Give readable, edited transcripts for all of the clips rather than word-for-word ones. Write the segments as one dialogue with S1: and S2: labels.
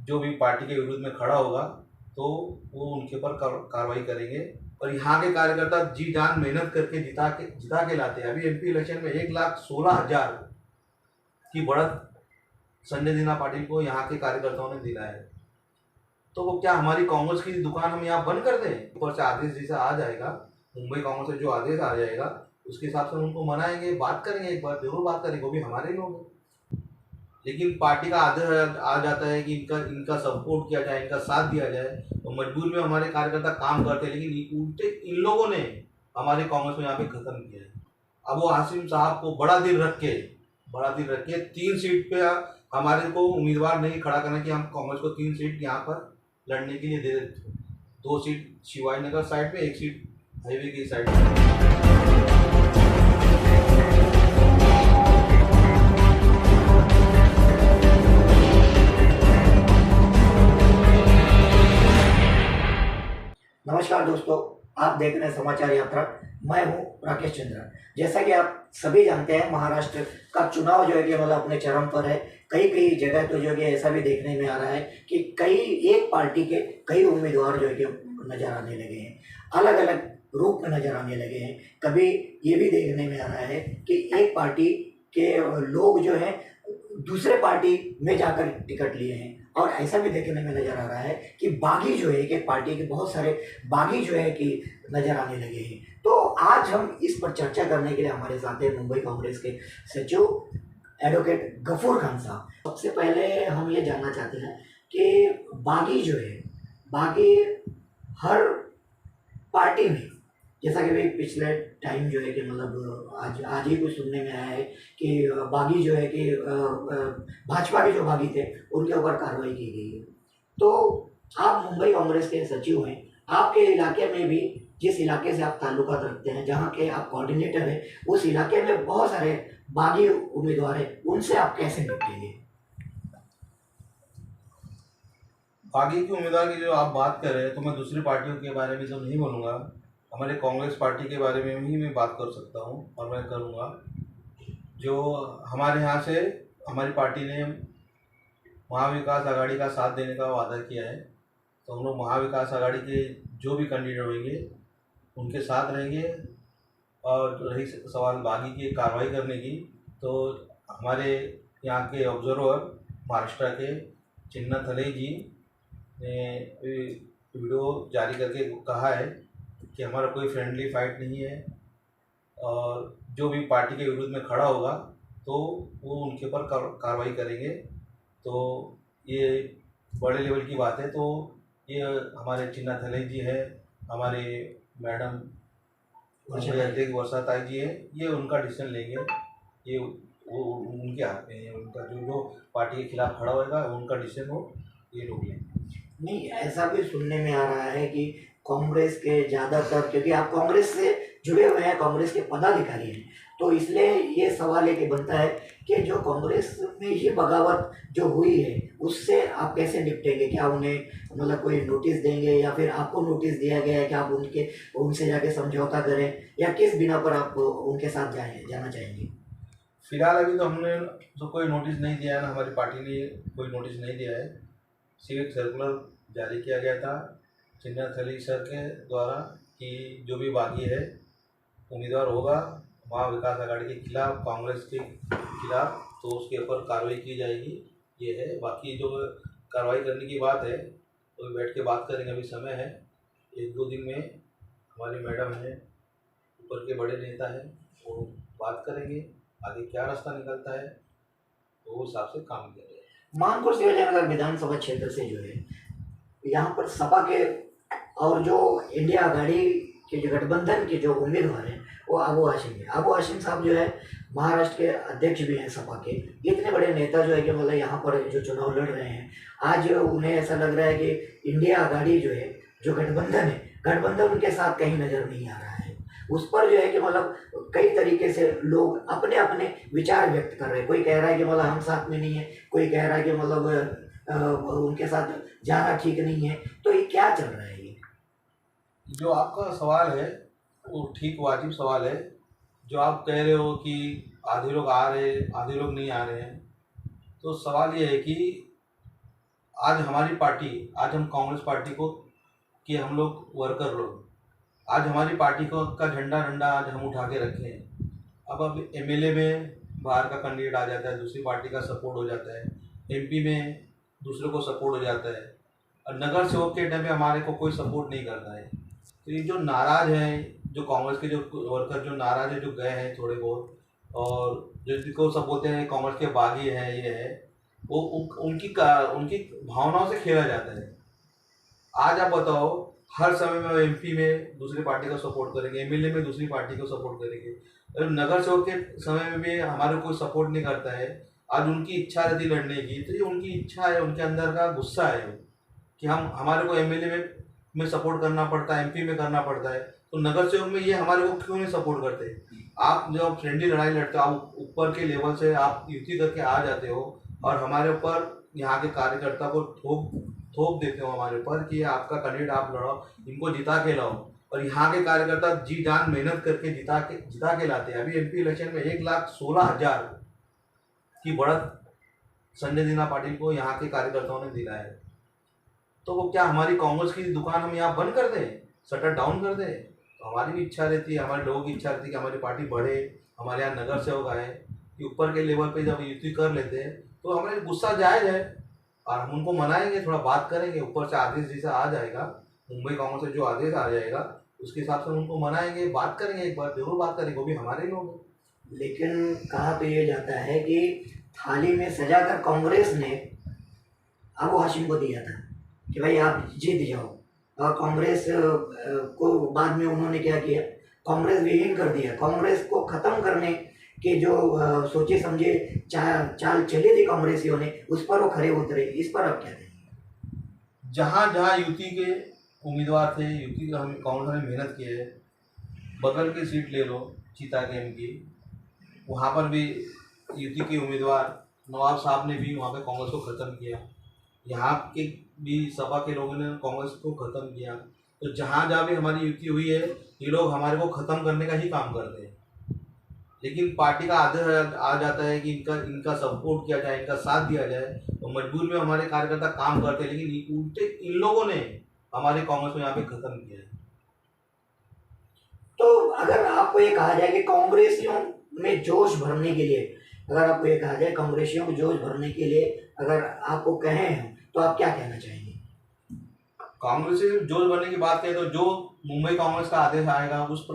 S1: जो भी पार्टी के विरुद्ध में खड़ा होगा तो वो उनके ऊपर कार्रवाई करेंगे। और यहाँ के कार्यकर्ता जी जान मेहनत करके जिता के लाते हैं। अभी एमपी इलेक्शन में 1,16,000 की बढ़त संजय दीना पाटिल को यहाँ के कार्यकर्ताओं ने दिलाया है। तो वो क्या हमारी कांग्रेस की दुकान हम यहाँ बंद कर दें? ऊपर से आदेश जैसा आ जाएगा, मुंबई कांग्रेस से जो आदेश आ जाएगा उसके हिसाब से उनको मनाएंगे, बात करेंगे, एक बार जरूर बात करेंगे, वो भी हमारे लोग हैं। लेकिन पार्टी का आदेश आ जाता है कि इनका सपोर्ट किया जाए, इनका साथ दिया जाए, तो मजबूर में हमारे कार्यकर्ता काम करते हैं। लेकिन उल्टे इन लोगों ने हमारे कांग्रेस में यहाँ पे खत्म किया है। अब वो हाशिम साहब को बड़ा दिल रख के 3 सीट पे हमारे को उम्मीदवार नहीं खड़ा करना कि हम कांग्रेस को 3 सीट यहाँ पर लड़ने के लिए दे देते। 2 सीट शिवाजी नगर साइड पे, 1 सीट हाईवे की साइड पे।
S2: नमस्कार दोस्तों, आप देख रहे हैं समाचार यात्रा। मैं हूं राकेश चंद्रा। जैसा कि आप सभी जानते हैं, महाराष्ट्र का चुनाव जो है कि मतलब अपने चरम पर है। कई जगह तो जो है ऐसा भी देखने में आ रहा है कि एक पार्टी के कई उम्मीदवार जो है कि नजर आने लगे हैं, अलग अलग रूप में नजर आने लगे हैं। कभी ये भी देखने में आ रहा है कि एक पार्टी के लोग जो है दूसरे पार्टी में जाकर टिकट लिए हैं, और ऐसा भी देखने में नजर आ रहा है कि बागी जो है कि पार्टी के बहुत सारे बागी जो है कि नजर आने लगे हैं। तो आज हम इस पर चर्चा करने के लिए हमारे साथ है मुंबई कांग्रेस के सचिव एडवोकेट गफूर खान साहब। सबसे पहले हम ये जानना चाहते हैं कि बागी जो है, बागी हर पार्टी में, जैसा कि भाई पिछले टाइम जो है कि मतलब आज ही कुछ सुनने में आया है कि बागी जो है कि भाजपा के जो बागी थे उनके ऊपर कार्रवाई की गई है। तो आप मुंबई कांग्रेस के सचिव हैं, आपके इलाके में भी, जिस इलाके से आप ताल्लुकात रखते हैं, जहां के आप कोऑर्डिनेटर हैं, उस इलाके में बहुत सारे बागी उम्मीदवार हैं, उनसे आप कैसे निपटेंगे?
S1: बागी के उम्मीदवार की जो आप बात कर रहे हैं, तो मैं दूसरी पार्टियों के बारे में तो नहीं बोलूँगा। हमारे कांग्रेस पार्टी के बारे में ही मैं बात कर सकता हूँ और मैं करूँगा। जो हमारे यहाँ से हमारी पार्टी ने महाविकास आघाड़ी का साथ देने का वादा किया है, तो हम लोग महाविकास आघाड़ी के जो भी कैंडिडेट होंगे उनके साथ रहेंगे। और रही सवाल बागी की कार्रवाई करने की, तो हमारे यहाँ के ऑब्जर्वर महाराष्ट्र के चिन्ना थले जी ने वीडियो जारी करके कहा है कि हमारा कोई फ्रेंडली फाइट नहीं है, और जो भी पार्टी के विरुद्ध में खड़ा होगा तो वो उनके ऊपर कार्रवाई करेंगे। तो ये बड़े लेवल की बात है। तो ये हमारे चिन्ना थले जी है, हमारे मैडम अध्यक्ष वर्षाताई जी है, ये उनका डिसीजन लेंगे। ये वो उनके हाथ में है, उनका जो पार्टी के खिलाफ खड़ा होगा उनका डिसीजन हो ये लोग लेंगे।
S2: नहीं, ऐसा भी सुनने में आ रहा है कि कांग्रेस के ज़्यादातर, क्योंकि आप कांग्रेस से जुड़े हुए हैं, कांग्रेस के पदाधिकारी हैं, तो इसलिए ये सवाल है कि बनता है कि जो कांग्रेस में ये बगावत जो हुई है उससे आप कैसे निपटेंगे? क्या उन्हें मतलब कोई नोटिस देंगे, या फिर आपको नोटिस दिया गया है कि आप उनसे जाके समझौता करें, या किस बिना पर आप उनके साथ जाना चाहेंगे?
S1: फिलहाल अभी तो हमने तो कोई नोटिस नहीं दिया है ना, हमारी पार्टी ने कोई नोटिस नहीं दिया है। सिर्फ सर्कुलर जारी किया गया था चिन्ना थली सर के द्वारा कि जो भी बागी है उम्मीदवार होगा महाविकास आघाड़ी के खिलाफ, कांग्रेस के खिलाफ, तो उसके ऊपर कार्रवाई की जाएगी। ये है। बाकी जो कार्रवाई करने की बात है तो बैठ के बात करेंगे, अभी समय है। 1-2 दिन में हमारी मैडम है, ऊपर के बड़े नेता हैं, वो बात करेंगे आगे क्या रास्ता निकलता है, तो उस हिसाब से काम किया जाएगा।
S2: मानपुर शिवाजीनगर विधानसभा क्षेत्र से जो है यहाँ पर सपा के और जो इंडिया आघाड़ी के जो गठबंधन के जो उम्मीदवार हैं वो अबू हाशिम है। अबू हाशिम साहब जो है महाराष्ट्र के अध्यक्ष भी हैं सपा के। इतने बड़े नेता जो है कि मतलब यहाँ पर जो चुनाव लड़ रहे हैं, आज उन्हें ऐसा लग रहा है कि इंडिया आघाड़ी जो है, जो गठबंधन है, गठबंधन उनके साथ कहीं नजर नहीं आ रहा है। उस पर जो है कि मतलब कई तरीके से लोग अपने अपने विचार व्यक्त कर रहे हैं। कोई कह रहा है कि मतलब हम साथ में नहीं है, कोई कह रहा है कि मतलब उनके साथ जाना ठीक नहीं है। तो ये क्या चल रहा है? ये
S1: जो आपका सवाल है वो ठीक वाजिब सवाल है। जो आप कह रहे हो कि आधे लोग आ रहे हैं, आधे लोग नहीं आ रहे हैं, तो सवाल ये है कि आज हमारी पार्टी, आज हम कांग्रेस पार्टी को कि हम लोग वर्कर लोग, आज हमारी पार्टी को का झंडा डंडा आज हम उठा के रखे हैं। अब एमएलए में बाहर का कैंडिडेट आ जाता है, दूसरी पार्टी का सपोर्ट हो जाता है, एमपी में दूसरे को सपोर्ट हो जाता है, और नगर सेवक के टाइम में हमारे को कोई सपोर्ट नहीं करता है। तो ये जो नाराज़ हैं, जो कांग्रेस के जो वर्कर जो नाराज़ है, जो गए हैं थोड़े बहुत, और जिनको सब बोलते हैं कांग्रेस के बागी हैं, ये है, वो उनकी भावनाओं से खेला जाता है। आज आप बताओ, हर समय में एमपी में दूसरी पार्टी को सपोर्ट करेंगे, एमएलए में दूसरी पार्टी को सपोर्ट करेंगे, और नगर सेवक के समय में भी हमारे कोई सपोर्ट नहीं करता है। आज उनकी इच्छा रहती लड़ने की, तो ये उनकी इच्छा है, उनके अंदर का गुस्सा है कि हमारे को एमएलए में सपोर्ट करना पड़ता है, एमपी में करना पड़ता है, तो नगर सेवक में ये हमारे को क्यों नहीं सपोर्ट करते। आप जब फ्रेंडली लड़ाई लड़ते हो, आप ऊपर के लेवल से आप युति करके आ जाते हो, और हमारे ऊपर यहाँ के कार्यकर्ता को थोप देते हो हमारे ऊपर कि आपका कैंडिडेट आप लड़ाओ, इनको जिता के लाओ, और यहाँ के कार्यकर्ता जी जान मेहनत करके जिता के लाते हैं। अभी एमपी इलेक्शन में 1,16,000 की बढ़त संजय दीना पाटिल को यहाँ के कार्यकर्ताओं ने दिला है। तो वो क्या हमारी कांग्रेस की दुकान हम यहाँ बंद कर दें, शटर डाउन कर दें? तो हमारी भी इच्छा रहती है, हमारे लोगों की इच्छा रहती है कि हमारी पार्टी बढ़े, हमारे यहाँ नगर सेवक आए, कि ऊपर के लेवल पे जब युति कर लेते हैं तो हमारे गुस्सा जायज़ है, और हम उनको मनाएंगे, थोड़ा बात करेंगे, ऊपर से आदेश जैसा आ जाएगा, मुंबई कांग्रेस से जो आदेश आ जाएगा उसके हिसाब से उनको मनाएंगे, बात करेंगे, एक बार जरूर बात करेंगे, वो भी हमारे लोग हैं।
S2: लेकिन कहा तो ये जाता है कि थाली में सजाकर कांग्रेस ने अबू हाशिम को दिया था कि भाई आप जीत जाओ, और कांग्रेस को बाद में उन्होंने क्या किया, कांग्रेस विहीन कर दिया। कांग्रेस को ख़त्म करने के जो सोचे समझे चाल चली थी कांग्रेसियों ने, उस पर वो खड़े उतरे। इस पर आप क्या कहेंगे?
S1: जहाँ जहाँ युति के उम्मीदवार थे, युति का हम कांग्रेस ने मेहनत की है, बगल की सीट ले लो चीता गेम की, वहाँ पर भी युति के उम्मीदवार नवाब साहब ने भी वहाँ पे कांग्रेस को ख़त्म किया, यहाँ के भी सपा के लोगों ने कांग्रेस को ख़त्म किया। तो जहाँ जहाँ भी हमारी युति हुई है, ये लोग हमारे को ख़त्म करने का ही काम करते हैं, लेकिन पार्टी का आदेश आ जाता है कि इनका सपोर्ट किया जाए, इनका साथ दिया जाए, तो मजबूर में हमारे कार्यकर्ता काम करते हैं, लेकिन उल्टे इन लोगों ने हमारे कांग्रेस को यहाँ पे ख़त्म किया है।
S2: तो अगर आपको ये कहा जाए कि कांग्रेसियों में जोश भरने के लिए, अगर आपको ये कहा जाए कांग्रेसियों को जोश भरने के लिए अगर आपको कहें, तो आप क्या कहना चाहेंगे?
S1: कांग्रेस से जोश भरने की बात करें तो जो मुंबई कांग्रेस का आदेश आएगा उस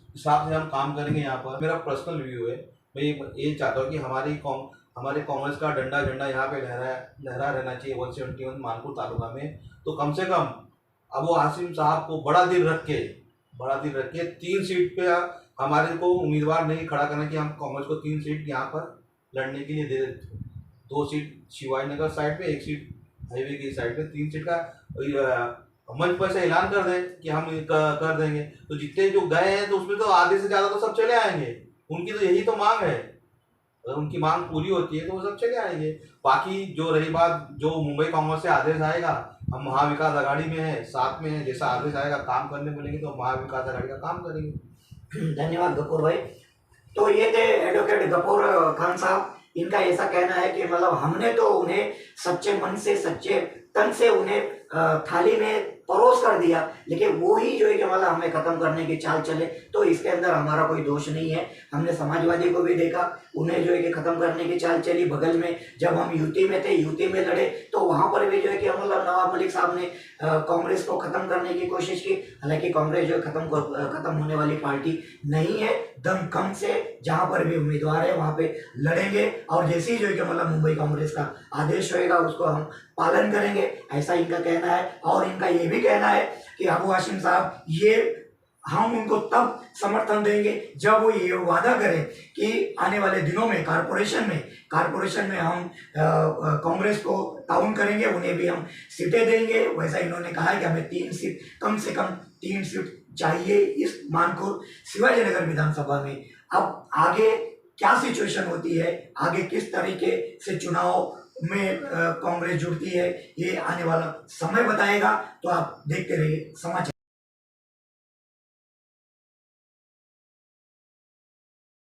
S1: हिसाब से हम काम करेंगे। यहाँ पर मेरा पर्सनल व्यू है, मैं ये चाहता हूँ कि हमारे कांग्रेस का डंडा झंडा यहाँ पे लहरा रहना चाहिए 171 मानपुर तालुका में। तो कम से कम अबू हाशिम साहब को बड़ा दिल रख के 3 सीट पे हमारे को उम्मीदवार नहीं खड़ा करना कि हम कांग्रेस को 3 सीट यहाँ पर लड़ने के लिए दे देते, 2 सीट शिवाजी नगर साइड पे, 1 सीट हाईवे की साइड पे, 3 सीट का मंच पर से ऐलान कर दें कि हम कर देंगे। तो जितने जो गए हैं तो उसमें तो आधे से ज़्यादा तो सब चले आएंगे, उनकी तो यही तो मांग है, अगर उनकी मांग पूरी होती है तो वो सब चले आएंगे। बाकी जो रही बात, जो मुंबई कांग्रेस से आदेश आएगा, हम महाविकास आघाड़ी में है, साथ में है, जैसा आदेश आएगा काम करने मिलेंगे तो महाविकास आघाड़ी का काम करेंगे।
S2: धन्यवाद गफूर भाई। तो ये थे एडवोकेट गफूर खान साहब। इनका ऐसा कहना है कि मतलब हमने तो उन्हें सच्चे मन से, सच्चे तन से उन्हें थाली में परोस कर दिया, लेकिन वो ही जो है कि मतलब हमें ख़त्म करने की चाल चले, तो इसके अंदर हमारा कोई दोष नहीं है। हमने समाजवादी को भी देखा, उन्हें जो है कि ख़त्म करने की चाल चली। बगल में जब हम यूटी में थे, यूटी में लड़े, तो वहाँ पर भी जो है कि मतलब नवाब मलिक साहब ने कांग्रेस को ख़त्म करने की कोशिश की। हालांकि कांग्रेस जो है ख़त्म होने वाली पार्टी नहीं है। दमखम से जहाँ पर भी उम्मीदवार है वहाँ पे लड़ेंगे, और जैसे ही जो है कि मतलब मुंबई कांग्रेस का आदेश होएगा उसको हम पालन करेंगे, ऐसा इनका कहना है। और इनका ये भी कहना है कि अबू हाशिम साहब, ये हम उनको तब समर्थन देंगे जब वो ये वादा करें कि आने वाले दिनों में कारपोरेशन में हम कांग्रेस को ताउन करेंगे, उन्हें भी हम सीटें देंगे। वैसा इन्होंने कहा है कि हमें 3 सीट, कम से कम 3 सीट चाहिए इस मानपुर शिवाजी नगर विधानसभा में। अब आगे क्या सिचुएशन होती है, आगे किस तरीके से चुनाव में कांग्रेस जुड़ती है, ये आने वाला समय बताएगा। तो आप देखते रहिए समाचार।